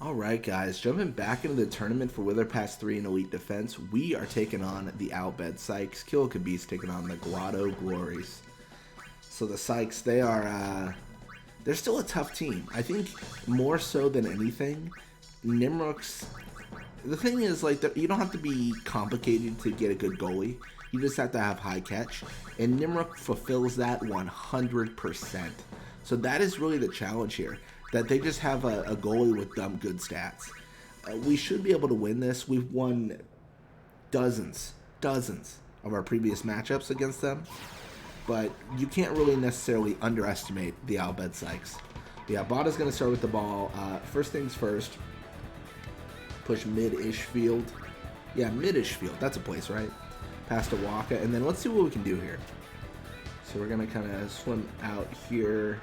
Alright guys, jumping back into the tournament for Wither Pass 3 in Elite Defense, we are taking on the Bhed Psyches. Killica Beast taking on the Grotto Glories. So the Psyches, they're still a tough team. I think more so than anything, Nimroks, the thing is, like, you don't have to be complicated to get a good goalie. You just have to have high catch, and Nimrok fulfills that 100%. So that is really the challenge here, that they just have a goalie with dumb good stats. We should be able to win this. We've won dozens of our previous matchups against them, but you can't really necessarily underestimate the Bhed Psyches. Yeah, Bada's going to start with the ball. First things first, push mid-ish field. Yeah, mid-ish field. That's a place, right? Past Aurochs, and then let's see what we can do here. So we're going to kind of swim out here.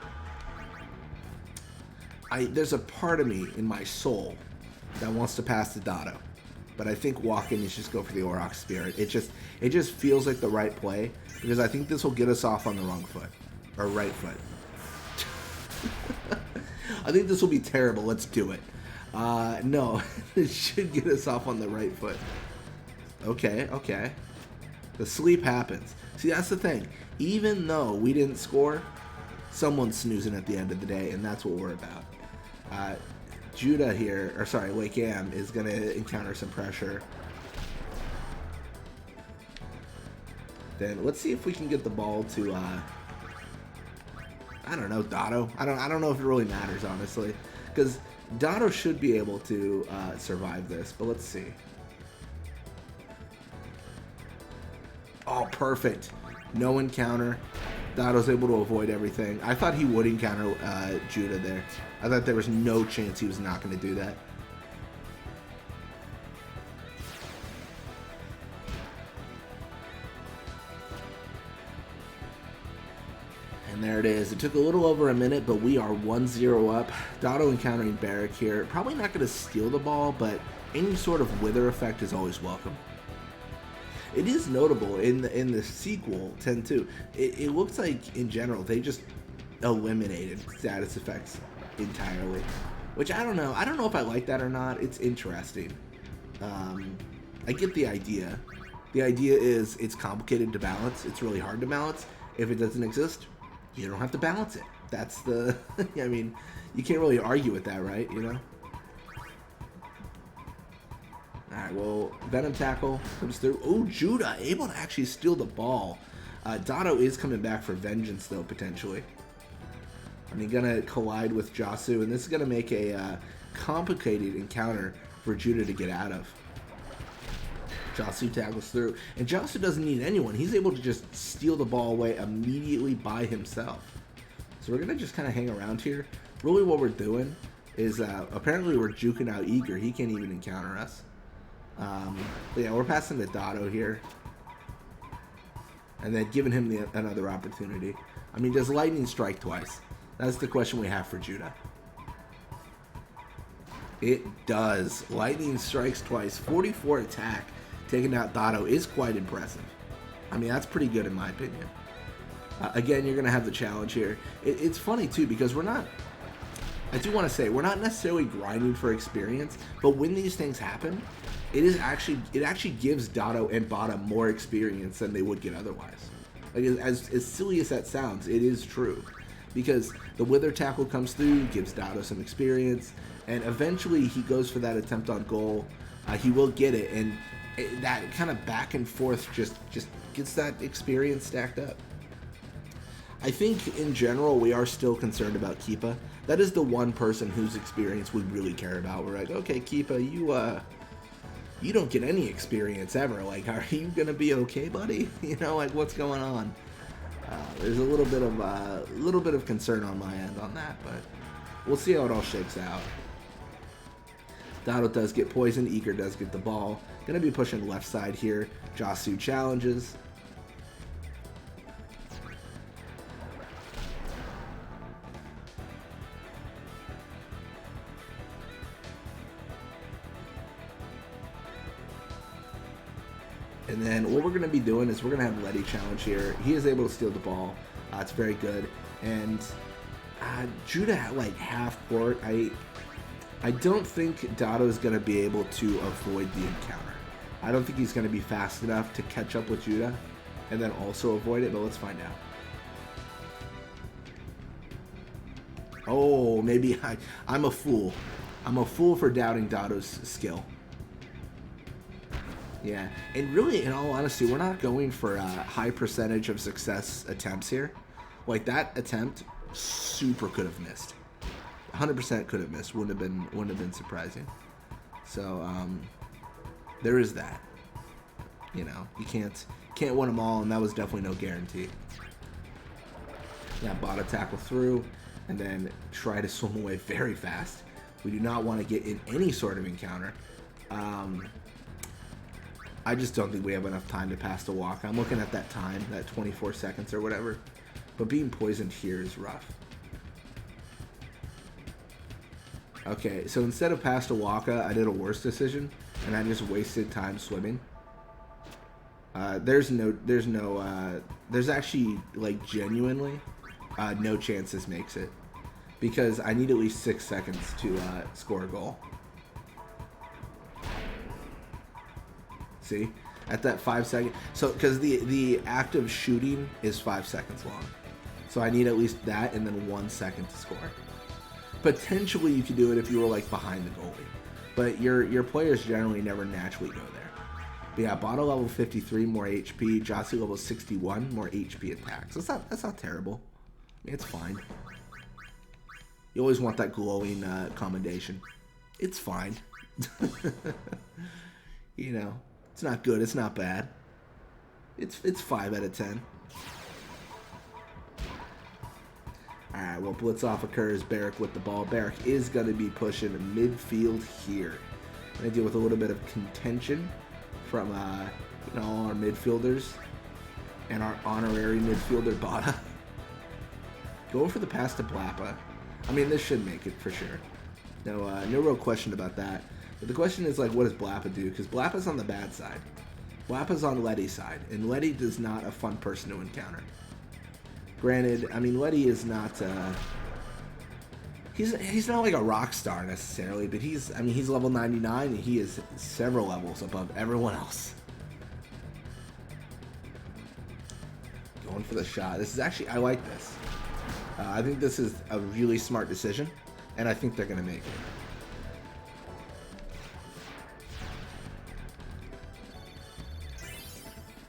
There's a part of me in my soul that wants to pass to Dotto, but I think walking is just go for the Aurochs Spirit. It just feels like the right play, because I think this will get us off on the wrong foot, or right foot. I think this will be terrible. Let's do it. No, it should get us off on the right foot. Okay, okay. The sleep happens. See, that's the thing. Even though we didn't score, someone's snoozing at the end of the day, and that's what we're about. Judah here, or sorry, Wake Am is going to encounter some pressure. Then let's see if we can get the ball to, I don't know, Dotto. I don't know if it really matters, honestly, because Dotto should be able to survive this, but let's see. Oh, perfect. No encounter. Dotto's able to avoid everything. I thought he would encounter Judah there. I thought there was no chance he was not going to do that. And there it is. It took a little over a minute, but we are 1-0 up. Dotto encountering Barrack here. Probably not going to steal the ball, but any sort of wither effect is always welcome. It is notable in the sequel 10-2. It looks like in general they just eliminated status effects entirely, which I don't know. I don't know if I like that or not. It's interesting. I get the idea. The idea is it's complicated to balance. It's really hard to balance. If it doesn't exist, you don't have to balance it. That's the. I mean, you can't really argue with that, right? You know. Alright, well, Venom Tackle comes through. Oh, Judah able to actually steal the ball. Dotto is coming back for vengeance, though, potentially. I mean, gonna collide with Jasu, and this is gonna make a complicated encounter for Judah to get out of. Jasu tackles through, and Jasu doesn't need anyone. He's able to just steal the ball away immediately by himself. So we're gonna just kind of hang around here. Really what we're doing is, apparently we're juking out Eager. He can't even encounter us. But yeah, we're passing to Dotto here. And then giving him another opportunity. I mean, does lightning strike twice? That's the question we have for Judah. It does. Lightning strikes twice. 44 attack. Taking out Dotto is quite impressive. I mean, that's pretty good in my opinion. Again, you're going to have the challenge here. It's funny, too, because we're not... I do want to say, we're not necessarily grinding for experience, but when these things happen, it actually gives Dotto and Bada more experience than they would get otherwise. Like, as silly as that sounds, it is true. Because the Wither Tackle comes through, gives Dotto some experience, and eventually he goes for that attempt on goal. He will get it, and that kind of back and forth just gets that experience stacked up. I think, in general, we are still concerned about Keepa. That is the one person whose experience we really care about. We're like, okay, Keepa, you don't get any experience ever. Like, are you gonna be okay, buddy? You know, like, what's going on? There's a little bit of concern on my end on that, but we'll see how it all shakes out. Dotto does get poisoned. Eager does get the ball. Gonna be pushing left side here. Jasu challenges. And then what we're going to be doing is we're going to have Letty challenge here. He is able to steal the ball. It's very good. And Judah at like half court. I don't think Dotto is going to be able to avoid the encounter. I don't think he's going to be fast enough to catch up with Judah and then also avoid it, but let's find out. Oh, maybe I'm a fool. I'm a fool for doubting Dotto's skill. Yeah, and really, in all honesty, we're not going for a high percentage of success attempts here. Like, that attempt, super could have missed. 100% could have missed. Wouldn't have been surprising. So, there is that. You know, you can't win them all, and that was definitely no guarantee. Yeah, Bada tackle through, and then try to swim away very fast. We do not want to get in any sort of encounter. I just don't think we have enough time to pass the walk. I'm looking at that time, that 24 seconds or whatever. But being poisoned here is rough. Okay, so instead of past a Waka, I did a worse decision, and I just wasted time swimming. There's actually, like, genuinely, no chance this makes it. Because I need at least 6 seconds to score a goal. See? At that 5 second. So, because the act of shooting is 5 seconds long. So I need at least that and then 1 second to score. Potentially you could do it if you were like behind the goalie. But your players generally never naturally go there. But yeah, Bottle level 53, more HP. Jossie level 61, more HP attacks. That's not terrible. I mean, it's fine. You always want that glowing commendation. It's fine. You know, it's not good, it's not bad. It's 5 out of 10. Alright, well, blitz off occurs. Barrack with the ball. Barrack is going to be pushing midfield here. Going to deal with a little bit of contention from you know, all our midfielders and our honorary midfielder Bada. Going for the pass to Blappa. I mean, this should make it for sure. No real question about that. But the question is, like, what does Blappa do? Because Blappa's on the bad side. Blappa's on Letty's side, and Letty is not a fun person to encounter. Granted, I mean, Letty is not, he's not like a rock star necessarily, but he's level 99 and he is several levels above everyone else. Going for the shot. This is actually, I like this. I think this is a really smart decision, and I think they're going to make it.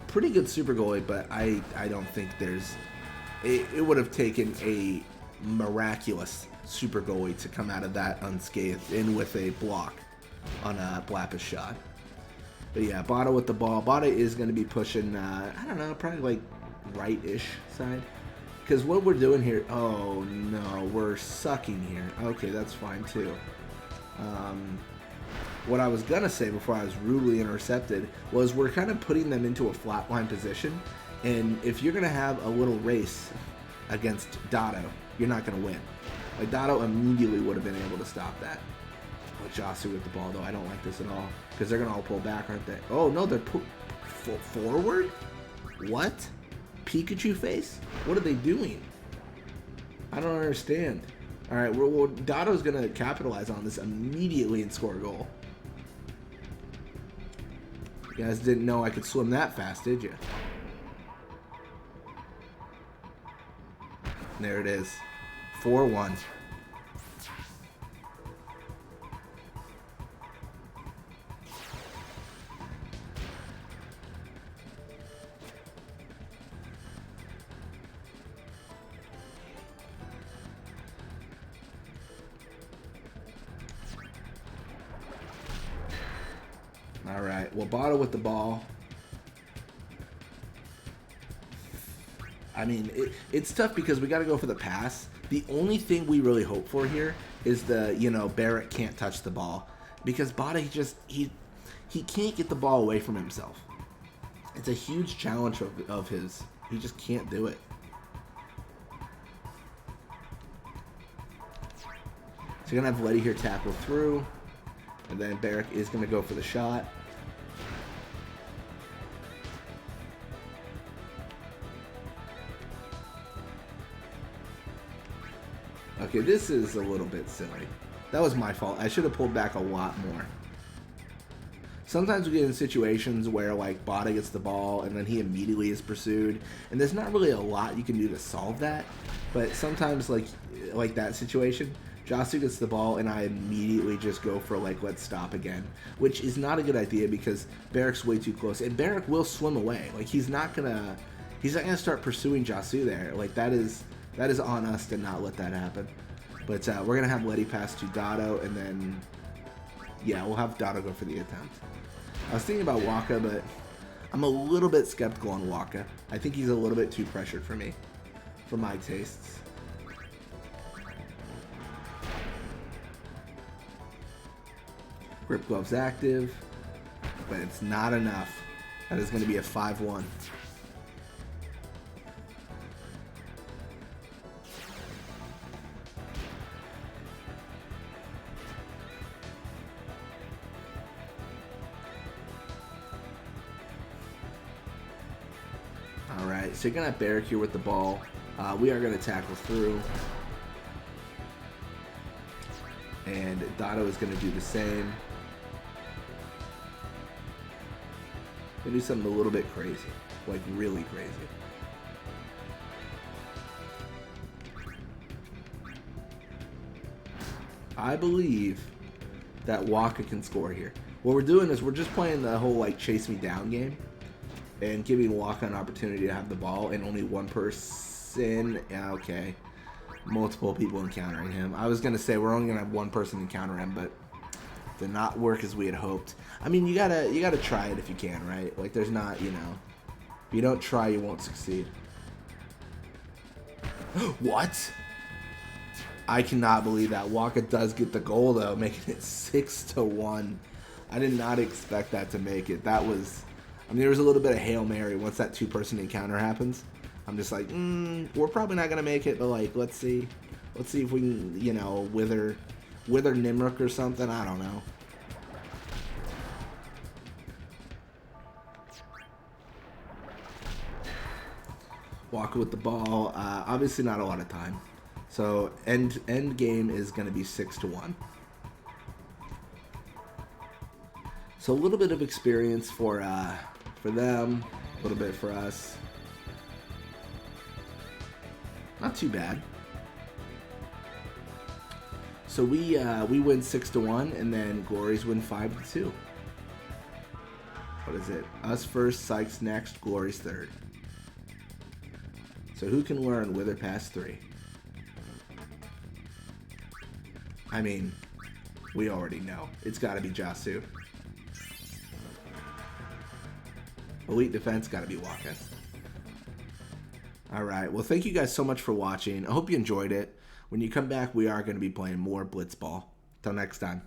Pretty good super goalie, but I don't think there's... It would have taken a miraculous super goalie to come out of that unscathed and with a block on a Blappa's shot. But yeah, Bada with the ball. Bada is going to be pushing, I don't know, probably like right-ish side. Because what we're doing here... Oh, no, we're sucking here. Okay, that's fine, too. What I was going to say before I was rudely intercepted was we're kind of putting them into a flatline position. And if you're going to have a little race against Dotto, you're not going to win. Like, Dotto immediately would have been able to stop that. Oh, Jossie with the ball, though. I don't like this at all. Because they're going to all pull back, aren't they? Oh, no, they're forward? What? Pikachu face? What are they doing? I don't understand. All right, well, Dotto's going to capitalize on this immediately and score a goal. You guys didn't know I could swim that fast, did you? There it is. 4-1. All right. Well, Bottle with the ball. I mean, it's tough because we got to go for the pass. The only thing we really hope for here is Barrett can't touch the ball. Because Bada, he can't get the ball away from himself. It's a huge challenge of his. He just can't do it. So you're going to have Letty here tackle through. And then Barrack is going to go for the shot. Okay, this is a little bit silly. That was my fault. I should have pulled back a lot more. Sometimes we get in situations where like Bada gets the ball and then he immediately is pursued, and there's not really a lot you can do to solve that. But sometimes like that situation, Jasu gets the ball and I immediately just go for like let's stop again, which is not a good idea because Barrick's way too close, and Barrick will swim away. Like he's not gonna start pursuing Jasu there. Like that is on us to not let that happen. But we're gonna have Letty pass to Dotto, and then yeah, we'll have Dotto go for the attempt. I was thinking about Waka, but I'm a little bit skeptical on Waka. I think he's a little bit too pressured for me, for my tastes. Grip Glove's active, but it's not enough. That is going to be a 5-1. Alright, so you're going to have Barrick here with the ball. We are going to tackle through. And Dotto is going to do the same. We'll do something a little bit crazy. Like really crazy. I believe that Waka can score here. What we're doing is we're just playing the whole like chase me down game and giving Waka an opportunity to have the ball, and only one person. Yeah, okay. Multiple people encountering him. I was gonna say we're only gonna have one person encounter him, but did not work as we had hoped. I mean, you gotta try it if you can, right? Like there's not, you know, if you don't try, you won't succeed. What? I cannot believe that. Waka does get the goal though, making it 6-1. I did not expect that to make it. That was, I mean, there was a little bit of Hail Mary once that two-person encounter happens. I'm just like, we're probably not gonna make it, but like, let's see if we can, you know, wither Nimruk or something. I don't know. Waka with the ball. Obviously, not a lot of time. So end game is gonna be 6-1. So a little bit of experience for them, a little bit for us. Not too bad. So we win 6-1, and then Glories win 5-2. What is it? Us first, Psyches next, Glories third. So who can learn Wither past 3? I mean, we already know. It's got to be Jasu. Elite defense got to be Waka. Alright, well thank you guys so much for watching. I hope you enjoyed it. When you come back, we are going to be playing more Blitzball. Till next time.